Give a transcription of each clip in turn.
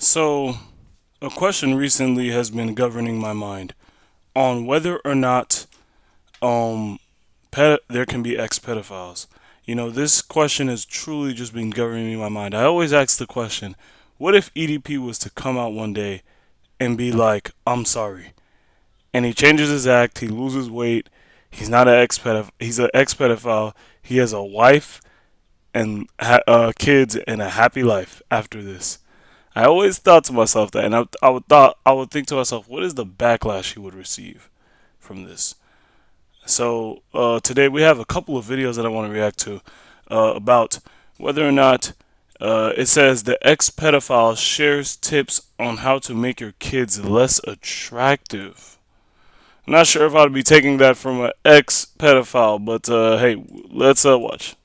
So, a question recently has been governing my mind on whether or not there can be ex-pedophiles. This question has truly just been governing my mind. I always ask the question, what if EDP was to come out one day and be like, "I'm sorry," and he changes his act, he loses weight, he's not an ex-pedophile, he's an ex-pedophile, he has a wife and kids and a happy life after this. I always thought to myself that, and I would think to myself, what is the backlash he would receive from this? So today we have a couple of videos that I want to react to about whether or not it says the ex-pedophile shares tips on how to make your kids less attractive. I'm not sure if I'd be taking that from an ex-pedophile, but hey, let's watch.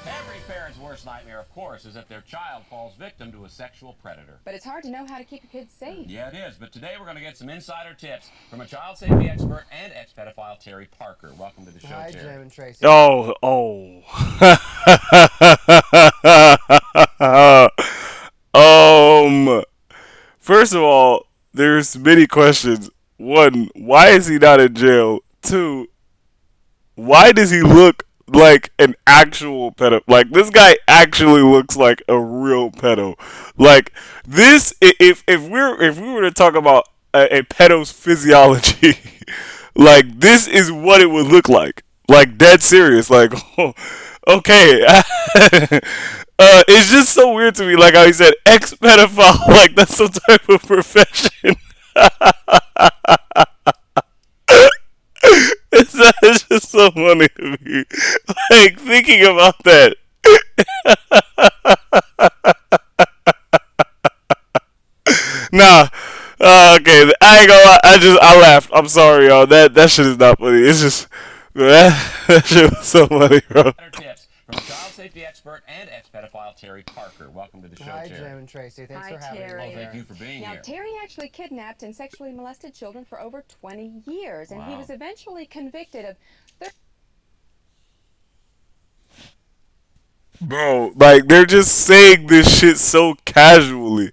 Every parent's worst nightmare, of course, is that their child falls victim to a sexual predator. But it's hard to know how to keep your kids safe. Yeah, it is. But today we're going to get some insider tips from a child safety expert and ex-pedophile, Terry Parker. Welcome to the show, Hi, Terry. Jim and Tracy. Oh. First of all, there's many questions. One, why is he not in jail? Two, why does he look like an actual pedo? Like, this guy actually looks like a real pedo. Like, this, if we were to talk about a pedo's physiology, like, this is what it would look like. Like, dead serious. Like, oh, okay. It's just so weird to me, like how he said ex-pedophile, like that's some type of profession. It's just so funny to me. Like, thinking about that. Nah. Okay, I ain't gonna lie. I laughed. I'm sorry, y'all. That shit is not funny. It's just that shit was so funny, bro. Better tips from a child safety expert and ex-pedophile, Terry Parker. Welcome to the show, Hi, Terry. Jim and Tracy. Thanks Hi, for having Terry. me. Well, thank you for being Now, here. Terry actually kidnapped and sexually molested children for over 20 years, and he Wow. was eventually convicted of Bro, like they're just saying this shit so casually.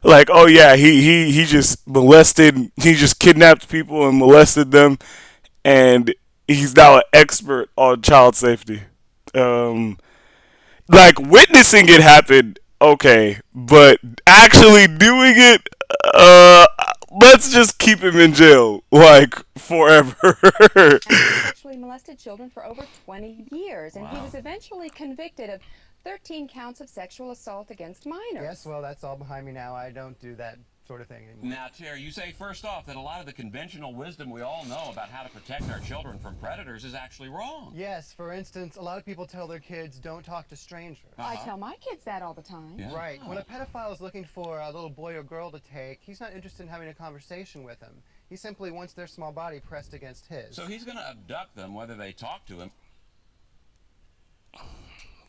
Like, oh yeah, he just he just kidnapped people and molested them, and he's now an expert on child safety. Um, like witnessing it happen, okay, but actually doing it, uh, let's just keep him in jail like forever. sexually molested children for over 20 years, and he was eventually convicted of 13 counts of sexual assault against minors. Yes, well, that's all behind me now. I don't do that sort of thing anymore. Now, Terry, you say first off that a lot of the conventional wisdom we all know about how to protect our children from predators is actually wrong. Yes, for instance, a lot of people tell their kids don't talk to strangers. I tell my kids that all the time. Yeah. Right. When a pedophile is looking for a little boy or girl to take, he's not interested in having a conversation with them. He simply wants their small body pressed against his. So he's going to abduct them whether they talk to him.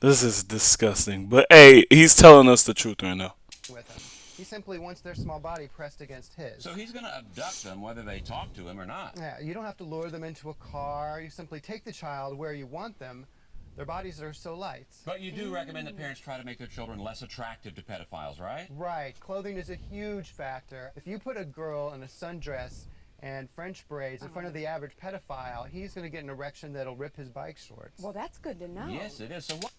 This is disgusting. But hey, he's telling us the truth right now. With him. He simply wants their small body pressed against his. So he's going to abduct them whether they talk to him or not. Yeah, you don't have to lure them into a car. You simply take the child where you want them. Their bodies are so light. But you do recommend that parents try to make their children less attractive to pedophiles, right? Right. Clothing is a huge factor. If you put a girl in a sundress and French braids in front of the average pedophile, he's going to get an erection that'll rip his bike shorts. Well, that's good to know. Yes, it is. So what?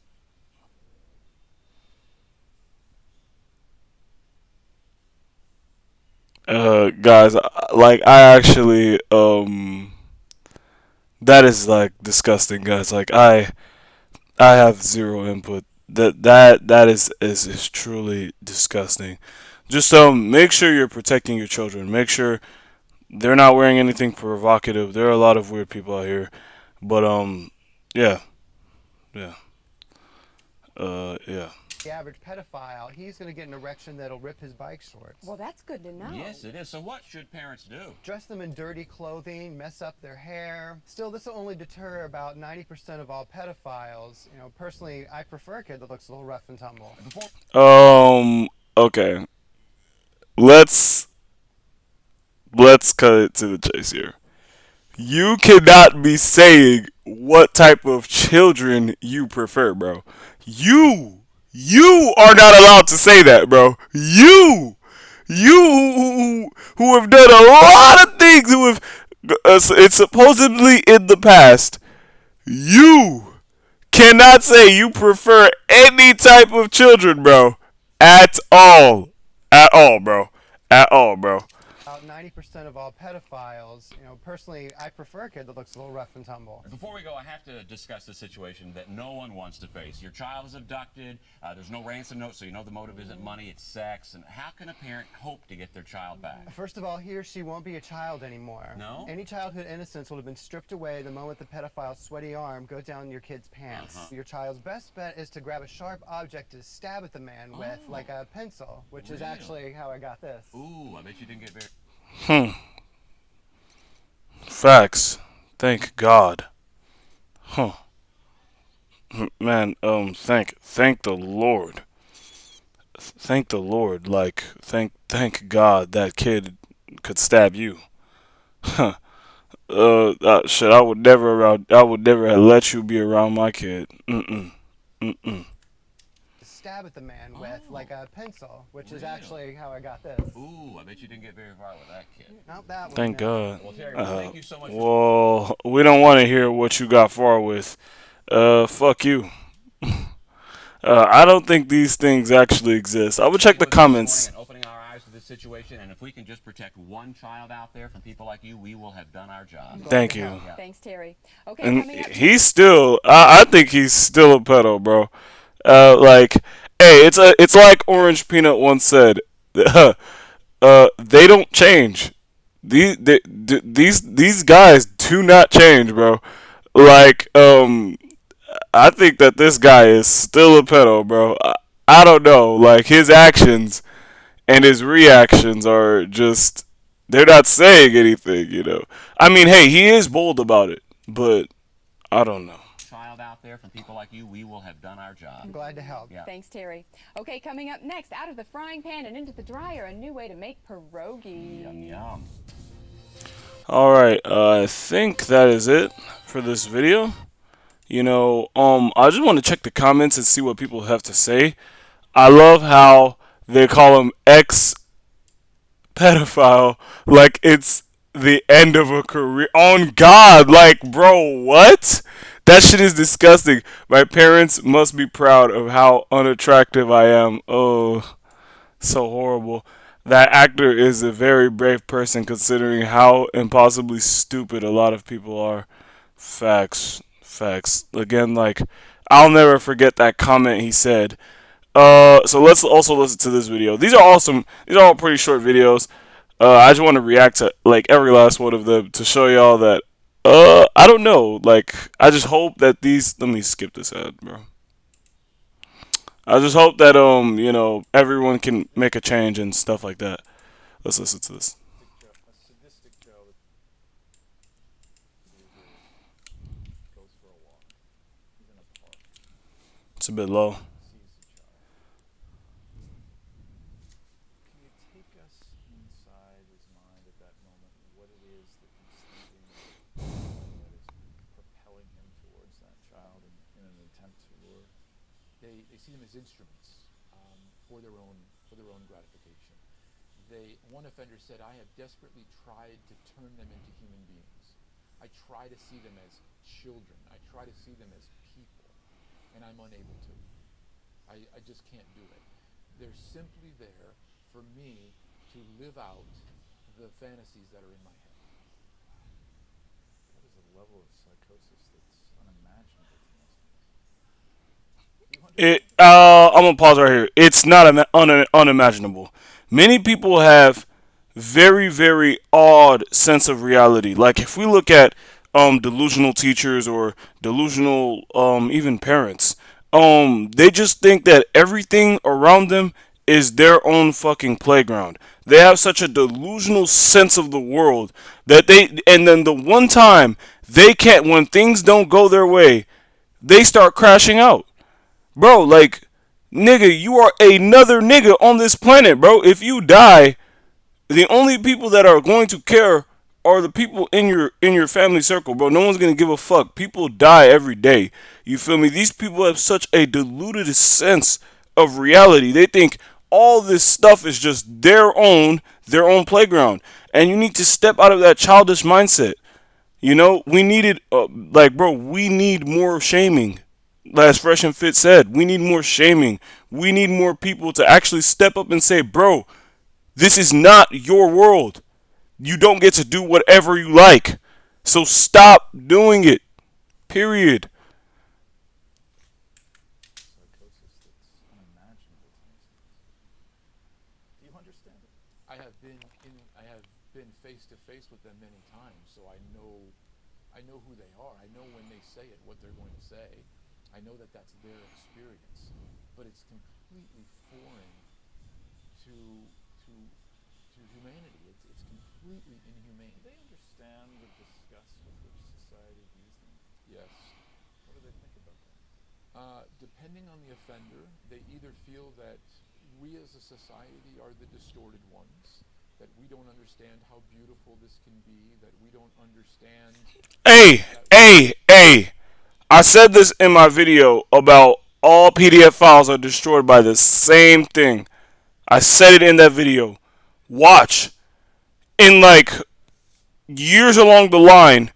Guys, like I actually, that is like disgusting, guys. Like I have zero input. That is truly disgusting. Just make sure you're protecting your children. Make sure they're not wearing anything provocative. There are a lot of weird people out here, but yeah, yeah, yeah. The average pedophile, he's going to get an erection that'll rip his bike shorts. Well, that's good to know. Yes, it is. So what should parents do? Dress them in dirty clothing, mess up their hair. Still, this will only deter about 90% of all pedophiles. You know, personally, I prefer a kid that looks a little rough and tumble. Okay. Let's cut it to the chase here. You cannot be saying what type of children you prefer, bro. You are not allowed to say that, bro. You who have done a lot of things, who have it's supposedly in the past. You cannot say you prefer any type of children, bro. At all. At all, bro. At all, bro. About 90% of all pedophiles, personally, I prefer a kid that looks a little rough and tumble. Before we go, I have to discuss the situation that no one wants to face. Your child is abducted. There's no ransom note, so you know the motive isn't money, it's sex. And how can a parent hope to get their child back? First of all, he or she won't be a child anymore. No? Any childhood innocence will have been stripped away the moment the pedophile's sweaty arm goes down your kid's pants. Your child's best bet is to grab a sharp object to stab at the man with, like a pencil, which is actually how I got this. Ooh, I bet you didn't get very... Facts. Thank God. Huh. Man, thank the Lord. Thank the Lord. Like, thank God that kid could stab you. Huh. Shit, I would never let you be around my kid. Stab at the man with, like a pencil, which is actually how I got this. Ooh, I bet you didn't get very far with that kid. Not that one. Thank God. Well, Terry, thank you so much. Well, we don't want to hear what you got far with. Fuck you. I don't think these things actually exist. I would check the comments. And opening our eyes to this situation, and if we can just protect one child out there from people like you, we will have done our job. Thank you. Thanks, Terry. Okay, And coming up. he's still, I think he's still a pedo, bro. Like, hey, it's like Orange Peanut once said. They don't change. These guys do not change, bro. Like, I think that this guy is still a pedo, bro. I don't know. Like, his actions and his reactions are just, they're not saying anything, you know. I mean, hey, he is bold about it, but I don't know. Child out there from people like you, we will have done our job. I'm glad to help. Yeah. Thanks, Terry. Okay, coming up next, out of the frying pan and into the dryer, a new way to make pierogi. Yum, yum. Alright, I think that is it for this video. You know, I just want to check the comments and see what people have to say. I love how they call him ex-pedophile like it's the end of a career. On God, like, bro, what? That shit is disgusting. My parents must be proud of how unattractive I am. Oh, so horrible. That actor is a very brave person considering how impossibly stupid a lot of people are. Facts. Facts. Again, like, I'll never forget that comment he said. So let's also listen to this video. These are awesome. These are all pretty short videos. I just want to react to, like, every last one of them to show y'all that, I don't know. Like, I just hope that these, let me skip this ad, bro. I just hope that, you know, everyone can make a change and stuff like that. Let's listen to this. A sadistic Joe goes for a walk. He's in a park. It's a bit low. Sees the child. Can you take us inside his mind at that moment? What it is that he's thinking that is propelling him towards that child in an attempt to lure? They see them as instruments for their own gratification. One offender said, "I have desperately tried to turn them into human beings. I try to see them as children. I try to see them as people, and I'm unable to. I just can't do it. They're simply there for me to live out the fantasies that are in my head." That is a level of psychosis that's unimaginable to most of us. I'm gonna pause right here. It's not unimaginable. Many people have very, very odd sense of reality. Like, if we look at delusional teachers or delusional even parents, they just think that everything around them is their own fucking playground. They have such a delusional sense of the world that and then the one time they can't, when things don't go their way, they start crashing out. Bro, like, nigga, you are another nigga on this planet, bro. If you die, the only people that are going to care are the people in your family circle, bro. No one's gonna give a fuck. People die every day. You feel me? These people have such a diluted sense of reality. They think all this stuff is just their own playground, and you need to step out of that childish mindset. You know, we needed, bro, we need more shaming. As Fresh and Fit said, we need more shaming. We need more people to actually step up and say, bro, this is not your world. You don't get to do whatever you like. So stop doing it. Period. Psychosis that's unimaginable to me sometimes. Do you understand it? I have been face to face with them many times, so I know who they are. I know when they say it, what they're going to say. I know that that's their experience, but it's completely foreign to to to humanity. It's completely inhumane. Do they understand the disgust with which society views them? Yes. What do they think about that? Depending on the offender, they either feel that we as a society are the distorted ones, that we don't understand how beautiful this can be, that we don't understand Hey, that. hey. I said this in my video about all PDF files are destroyed by the same thing. I said it in that video. Watch. In like years along the line,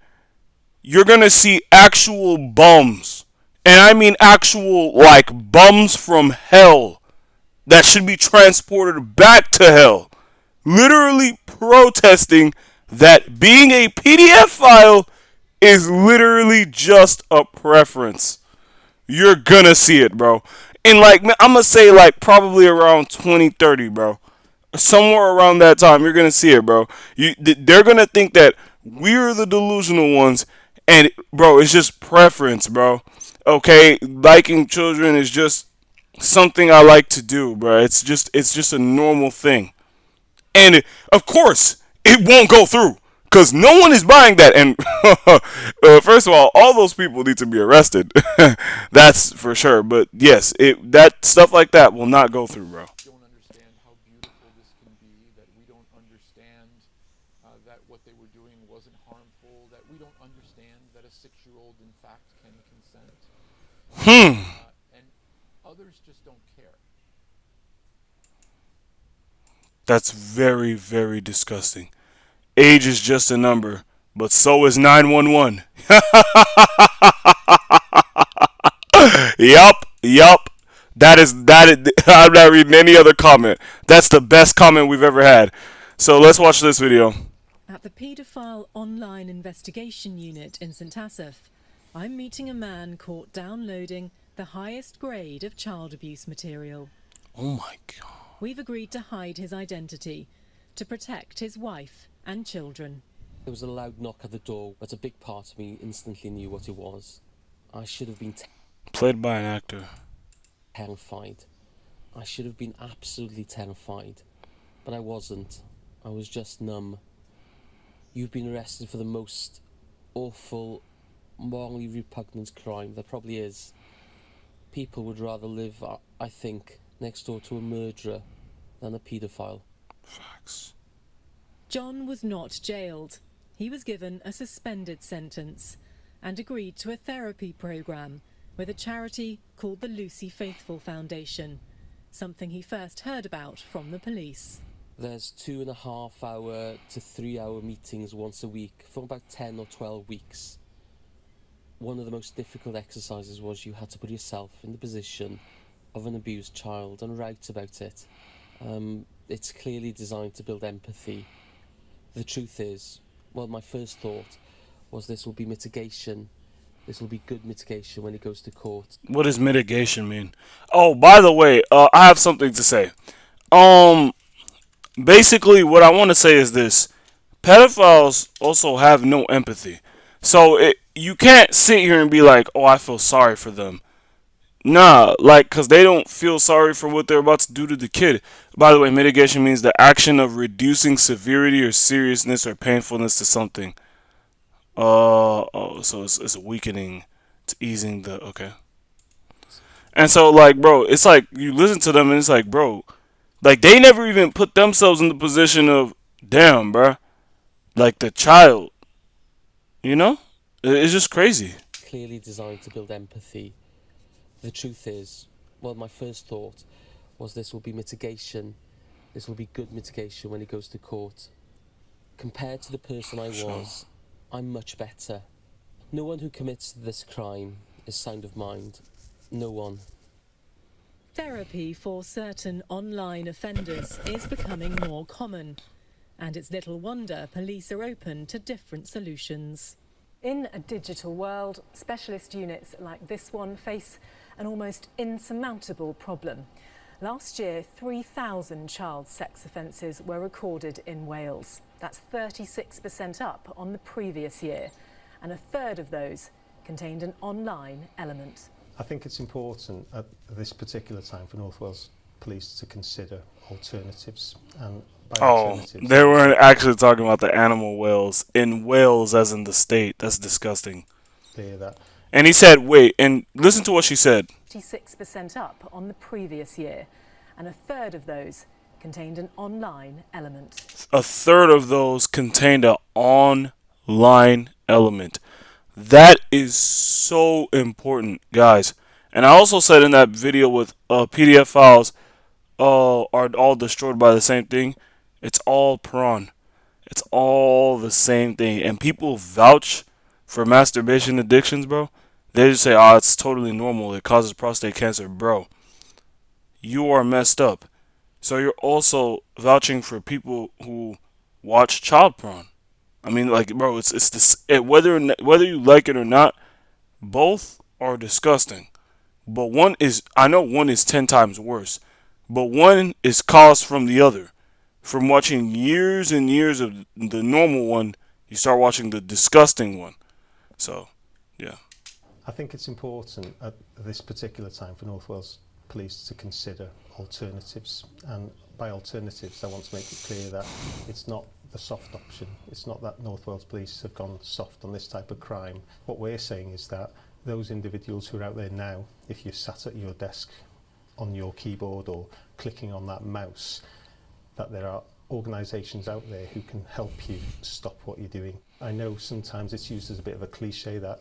you're gonna see actual bums. And I mean actual, like, bums from hell that should be transported back to hell. Literally protesting that being a PDF file is literally just a preference. You're gonna see it, bro. And like, I'm gonna say like probably around 2030, bro. Somewhere around that time, you're gonna see it, bro. They're gonna think that we're the delusional ones, and bro, it's just preference, bro. Okay, liking children is just something I like to do, bro. It's just a normal thing, and of course, it won't go through because no one is buying that. And first of all those people need to be arrested. That's for sure. But yes, it that stuff like that will not go through, bro. Don't understand how beautiful this can be, that we don't understand that what they were doing wasn't harmful, that we don't understand that a 6-year-old in fact can consent, and others just don't care. That's very, very disgusting. Age is just a number, but so is 911. Yup. That is. I'm not reading any other comment. That's the best comment we've ever had. So let's watch this video. At the Paedophile Online Investigation Unit in St Asaph, I'm meeting a man caught downloading the highest grade of child abuse material. Oh my god. We've agreed to hide his identity to protect his wife and children. There was a loud knock at the door, but a big part of me instantly knew what it was. I should have been Played by an actor. terrified. I should have been absolutely terrified, but I wasn't. I was just numb. You've been arrested for the most awful, morally repugnant crime there probably is. People would rather live, I think, next door to a murderer than a paedophile. Facts. John was not jailed. He was given a suspended sentence and agreed to a therapy programme with a charity called the Lucy Faithful Foundation, something he first heard about from the police. There's 2.5-hour to 3-hour meetings once a week for about 10 or 12 weeks. One of the most difficult exercises was you had to put yourself in the position of an abused child and write about it. It's clearly designed to build empathy. The truth is, well, my first thought was this will be mitigation. This will be good mitigation when it goes to court. What does mitigation mean? Oh, by the way, I have something to say. Basically, what I want to say is this: pedophiles also have no empathy. So you can't sit here and be like, "Oh, I feel sorry for them." Nah, like, cause they don't feel sorry for what they're about to do to the kid. By the way, mitigation means the action of reducing severity or seriousness or painfulness to something. So it's a weakening, it's easing the okay. And so, like, bro, it's like you listen to them and it's like, bro, like they never even put themselves in the position of, damn, bro, like the child, you know? It's just crazy. Clearly designed to build empathy. The truth is, well, my first thought was this will be mitigation. This will be good mitigation when he goes to court. Compared to the person I was, I'm much better. No one who commits this crime is sound of mind. No one. Therapy for certain online offenders is becoming more common, and it's little wonder police are open to different solutions. In a digital world, specialist units like this one face an almost insurmountable problem. Last year, 3,000 child sex offences were recorded in Wales. That's 36% up on the previous year, and a third of those contained an online element. I think it's important at this particular time for North Wales Police to consider alternatives, and by Oh, alternatives, they weren't actually talking about the animal whales in Wales, as in the state. That's disgusting. clear that And he said, wait, and listen to what she said. 26% up on the previous year, and a third of those contained an online element. A third of those contained an online element. That is so important, guys. And I also said in that video with PDF files are all destroyed by the same thing. It's all prawn. It's all the same thing. And people vouch for masturbation addictions, bro. They just say, oh, it's totally normal. It causes prostate cancer. Bro, you are messed up. So you're also vouching for people who watch child porn. I mean, like, bro, it's this whether you like it or not, both are disgusting. But I know one is 10 times worse. But one is caused from the other. From watching years and years of the normal one, you start watching the disgusting one. So, yeah. I think it's important at this particular time for North Wales Police to consider alternatives, and by alternatives I want to make it clear that it's not the soft option. It's not that North Wales Police have gone soft on this type of crime. What we're saying is that those individuals who are out there now, if you're sat at your desk on your keyboard or clicking on that mouse, that there are organisations out there who can help you stop what you're doing. I know sometimes it's used as a bit of a cliche that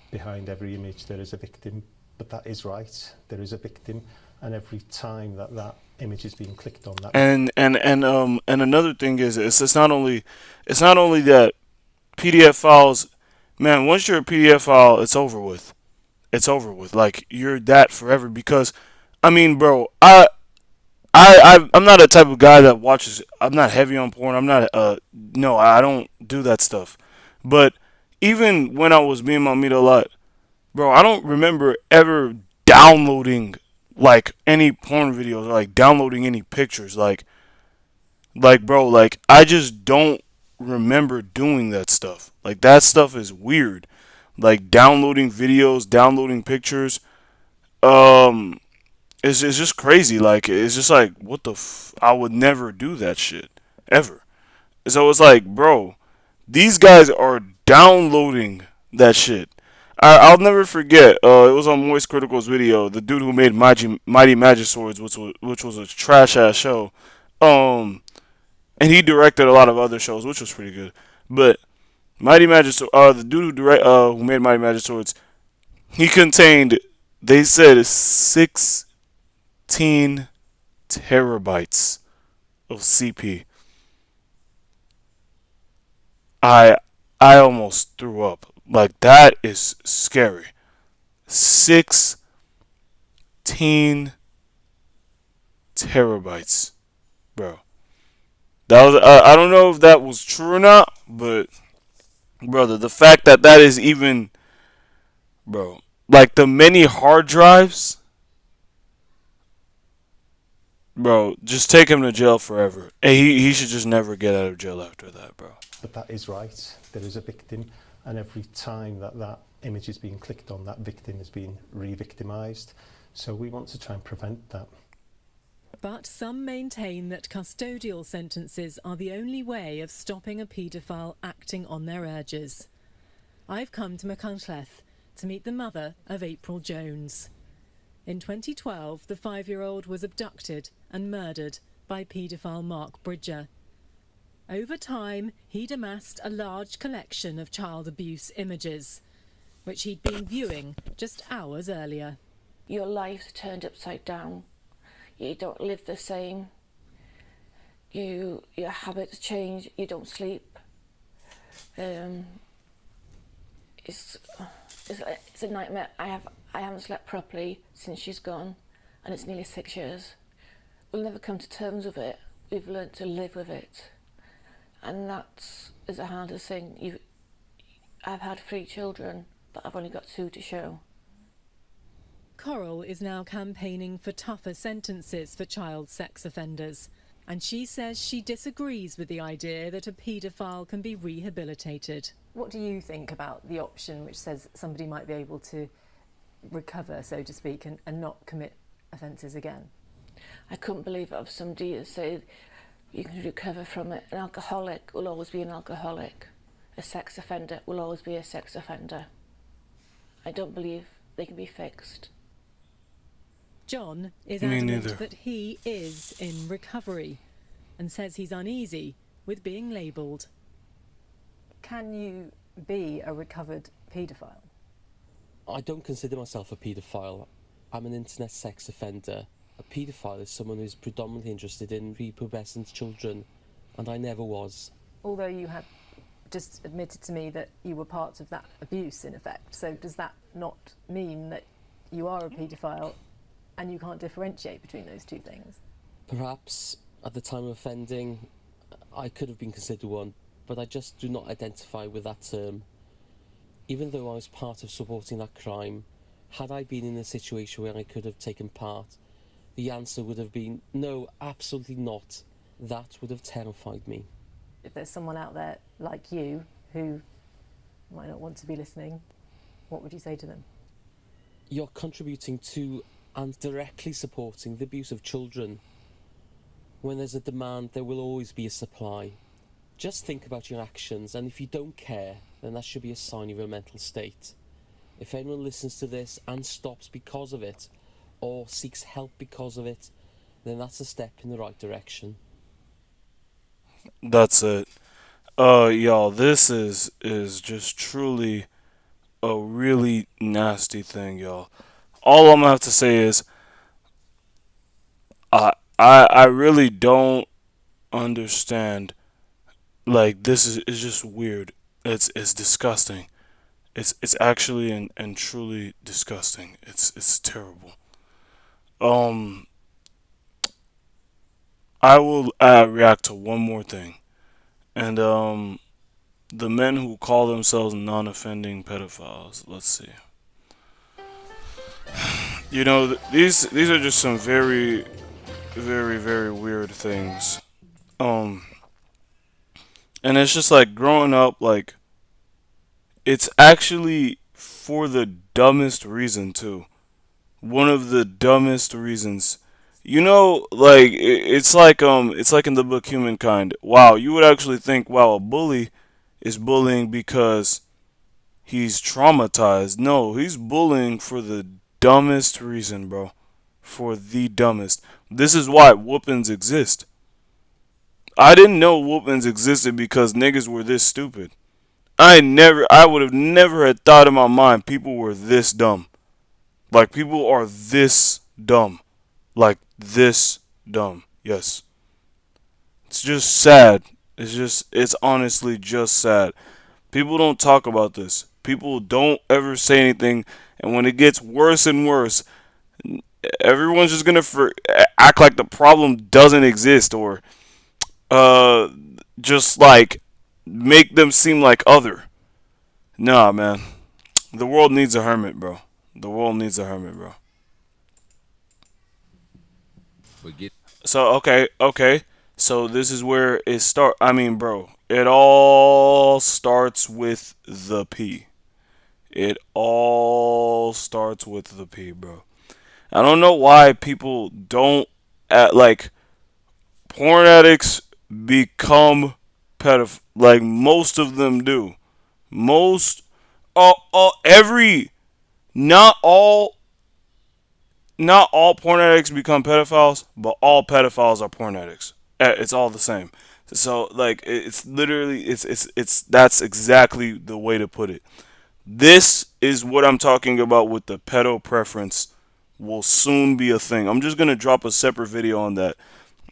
behind every image there is a victim, but that is right. There is a victim, and every time that that image is being clicked on, that And another thing is it's not only that PDF files, man. Once you're a PDF file, it's over with. It's over with. Like, you're that forever. Because, I mean, bro, I'm not a type of guy that watches. I'm not heavy on porn. I'm not. No, I don't do that stuff. But even when I was being my meat a lot, bro, I don't remember ever downloading like any porn videos or like downloading any pictures. Like, bro, like, I just don't remember doing that stuff. Like, that stuff is weird. Like, downloading videos, downloading pictures. Um, it's just crazy. Like, it's just like, what the I would never do that shit. Ever. So it's like, bro, these guys are downloading that shit. I'll never forget. It was on Moist Critical's video. The dude who made Mighty Magic Swords, which was a trash ass show. And he directed a lot of other shows, which was pretty good. But Mighty Magic, the dude who made Mighty Magic Swords, he contained, they said, 16 terabytes of CP. I almost threw up. Like, that is scary. 16 terabytes, bro. That was I don't know if that was true or not, but brother, the fact that that is even, bro, like the many hard drives, bro, just take him to jail forever. And he should just never get out of jail after that, bro. But that is right. There is a victim, and every time that that image is being clicked on, that victim is being re-victimised. So we want to try and prevent that. But some maintain that custodial sentences are the only way of stopping a paedophile acting on their urges. I've come to Machynlleth to meet the mother of April Jones. In 2012, the 5-year-old was abducted and murdered by paedophile Mark Bridger. Over time, he'd amassed a large collection of child abuse images, which he'd been viewing just hours earlier. Your life's turned upside down. You don't live the same. Your habits change. You don't sleep. It's a nightmare. I haven't slept properly since she's gone, and it's nearly 6 years. We'll never come to terms with it. We've learned to live with it, and that is the hardest thing. I've had 3 children, but I've only got 2 to show. Coral is now campaigning for tougher sentences for child sex offenders, and she says she disagrees with the idea that a paedophile can be rehabilitated. What do you think about the option which says somebody might be able to recover, so to speak, and not commit offences again? I couldn't believe it of somebody that said you can recover from it. An alcoholic will always be an alcoholic. A sex offender will always be a sex offender. I don't believe they can be fixed. John is Me adamant neither. that he is in recovery and says he's uneasy with being labelled. Can you be a recovered paedophile? I don't consider myself a paedophile. I'm an internet sex offender. A paedophile is someone who's predominantly interested in prepubescent children, and I never was. Although you had just admitted to me that you were part of that abuse, in effect. So does that not mean that you are a paedophile and you can't differentiate between those two things? Perhaps at the time of offending, I could have been considered one, but I just do not identify with that term. Even though I was part of supporting that crime, had I been in a situation where I could have taken part, the answer would have been no, absolutely not. That would have terrified me. If there's someone out there like you who might not want to be listening, what would you say to them? You're contributing to and directly supporting the abuse of children. When there's a demand, there will always be a supply. Just think about your actions, and if you don't care, then that should be a sign of your mental state. If anyone listens to this and stops because of it, or seeks help because of it, then that's a step in the right direction. That's it. Y'all, this is just truly a really nasty thing, y'all. All I'm gonna have to say is, I really don't understand. Like, this is just weird. It's disgusting. It's actually and truly disgusting. It's terrible. Um, I will react to one more thing, and the men who call themselves non-offending pedophiles. Let's see. You know, these are just some very, very, very weird things. Um, and it's just like growing up, like it's actually for the dumbest reason too. One of the dumbest reasons. You know, like it's like in the book Humankind. Wow, you would actually think, wow, a bully is bullying because he's traumatized. No, he's bullying for the dumbest reason, bro. For the dumbest. This is why whoopings exist. I didn't know whoopings existed because niggas were this stupid. I would have never had thought in my mind people were this dumb. Like, people are this dumb. Like, this dumb. Yes. It's just sad. It's honestly just sad. People don't talk about this. People don't ever say anything. And when it gets worse and worse, everyone's just gonna act like the problem doesn't exist, or uh, just like make them seem like other. Nah, man. The world needs a hermit, bro. The world needs a hermit, bro. So okay. So this is where it start. I mean, bro, it all starts with the P. It all starts with the P, bro. I don't know why people don't like porn addicts become pedoph. Like, most of them do. Most, every, not all, not all porn addicts become pedophiles, but all pedophiles are porn addicts. It's all the same. So like it's literally it's that's exactly the way to put it. This is what I'm talking about with the pedo preference will soon be a thing. I'm just gonna drop a separate video on that.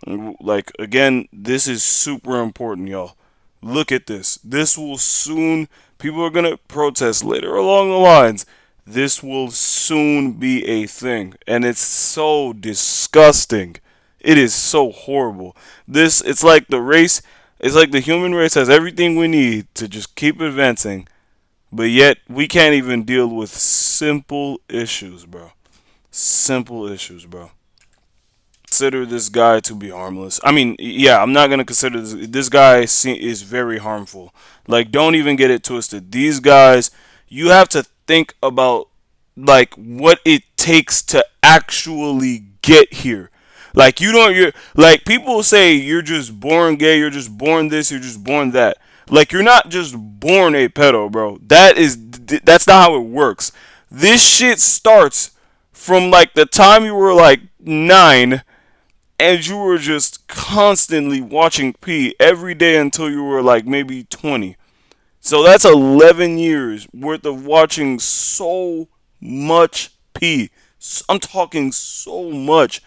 Like again, this is super important, y'all. Look at this. This will soon. People are gonna protest later along the lines. This will soon be a thing, and it's so disgusting. It is so horrible. This, it's like the race. It's like the human race has everything we need to just keep advancing, but yet we can't even deal with simple issues, bro. Simple issues, bro. Consider this guy to be harmless. I mean, yeah, I'm not gonna consider this guy is very harmful. Like, don't even get it twisted. These guys, you have to think about like what it takes to actually get here. Like you don't, you're like people say you're just born gay, you're just born this, you're just born that. Like you're not just born a pedo, bro. That's not how it works. This shit starts from like the time you were like 9 and you were just constantly watching P every day until you were like maybe 20. So that's 11 years worth of watching so much P. I'm talking so much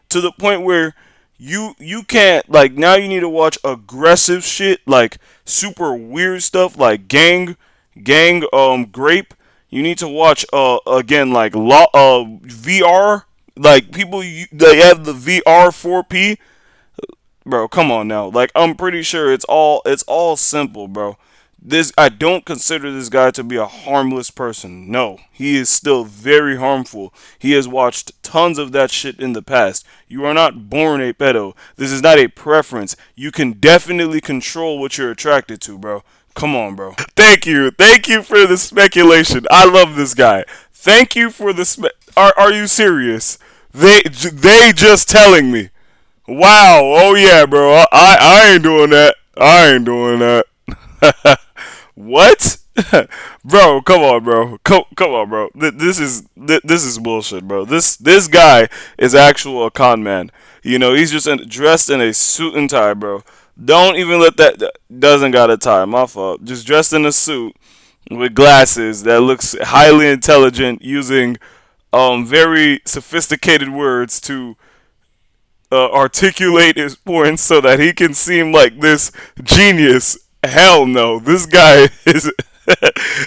to the point where you can't like now you need to watch aggressive shit like super weird stuff like grape. You need to watch again like VR like they have the VR 4P. Bro, come on now. Like I'm pretty sure it's all simple, bro. This I don't consider this guy to be a harmless person. No, he is still very harmful. He has watched tons of that shit in the past. You are not born a pedo. This is not a preference. You can definitely control what you're attracted to, bro. Come on, bro. Thank you. Thank you for the speculation. I love this guy. Thank you for the are you serious? They just telling me. Wow. Oh yeah, bro. I ain't doing that. I ain't doing that. What? Bro, come on, bro. Come on, bro. This is bullshit, bro. This guy is actual a con man. You know, he's just dressed in a suit and tie, bro. Don't even let doesn't got a tie. My fault. Just dressed in a suit with glasses that looks highly intelligent using very sophisticated words to articulate his points so that he can seem like this genius. Hell no, this guy is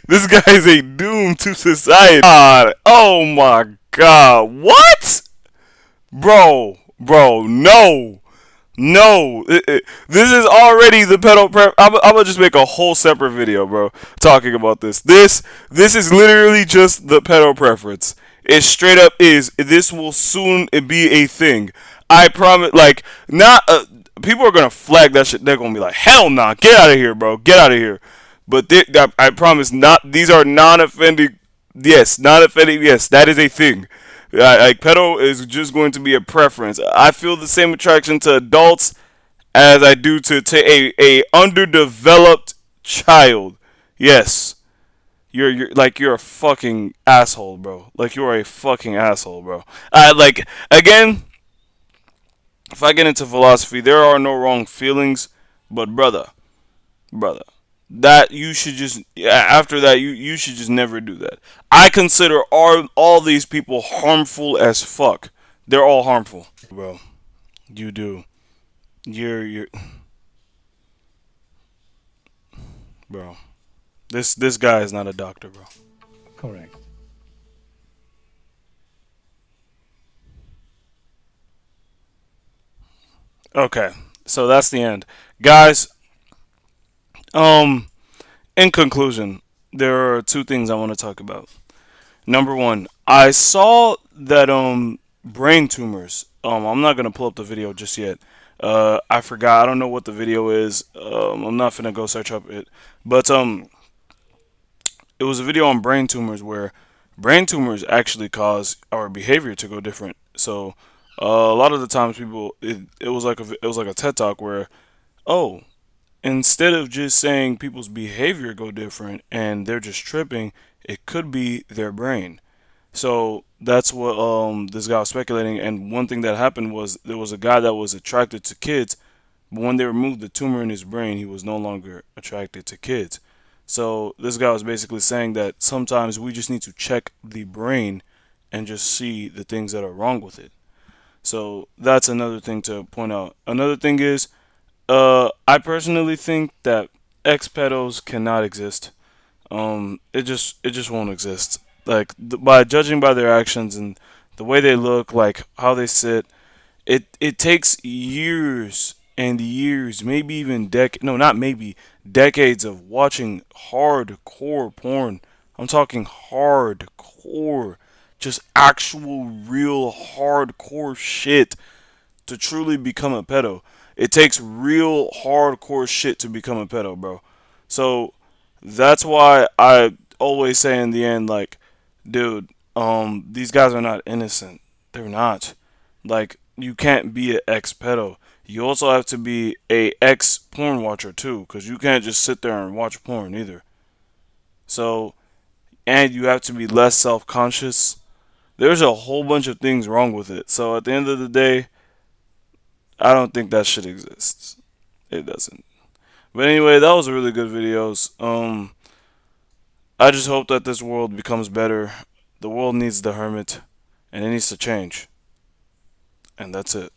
this guy is a doom to society. God, oh my god, what, bro, no. No, this is already the pedal prep. I'm gonna just make a whole separate video, bro, talking about this. This is literally just the pedal preference. It straight up is. This will soon be a thing. I promise. Like, not people are gonna flag that shit. They're gonna be like, hell nah, get out of here, bro, get out of here. But I promise, not. These are non-offending. Yes, non-offending. Yes, that is a thing. Like pedo is just going to be a preference. I feel the same attraction to adults as I do to a underdeveloped child. Yes, you're a fucking asshole, bro. Like you're a fucking asshole, bro. Like again, if I get into philosophy, there are no wrong feelings, but brother, that you should just after that you should just never do that. I consider all these people harmful as fuck. They're all harmful, bro. You do. You're bro. This guy is not a doctor, bro. Correct. Okay, so that's the end, guys. Um, in conclusion, there are two things I want to talk about. Number one, I saw that brain tumors. I'm not gonna pull up the video just yet. I forgot. I don't know what the video is. I'm not gonna go search up it. But it was a video on brain tumors where brain tumors actually cause our behavior to go different. So a lot of the times people it was like it was like a TED talk where oh instead of just saying people's behavior go different and they're just tripping, it could be their brain. So that's what this guy was speculating. And one thing that happened was there was a guy that was attracted to kids But when they removed the tumor in his brain, he was no longer attracted to kids. So this guy was basically saying that sometimes we just need to check the brain and just see the things that are wrong with it. So that's another thing to point out. Another thing is, I personally think that ex-pedos cannot exist. It just won't exist. Like by judging by their actions and the way they look, like how they sit, it takes years and years, maybe even no, not maybe, decades of watching hardcore porn. I'm talking hardcore, just actual real hardcore shit to truly become a pedo. It takes real hardcore shit to become a pedo, bro. So that's why I always say in the end, like, dude, these guys are not innocent. They're not. Like, you can't be an ex pedo. You also have to be a ex porn watcher too, because you can't just sit there and watch porn either. So, and you have to be less self conscious. There's a whole bunch of things wrong with it. So at the end of the day, I don't think that shit exists. It doesn't. But anyway, that was a really good videos. I just hope that this world becomes better. The world needs the hermit, and it needs to change. And that's it.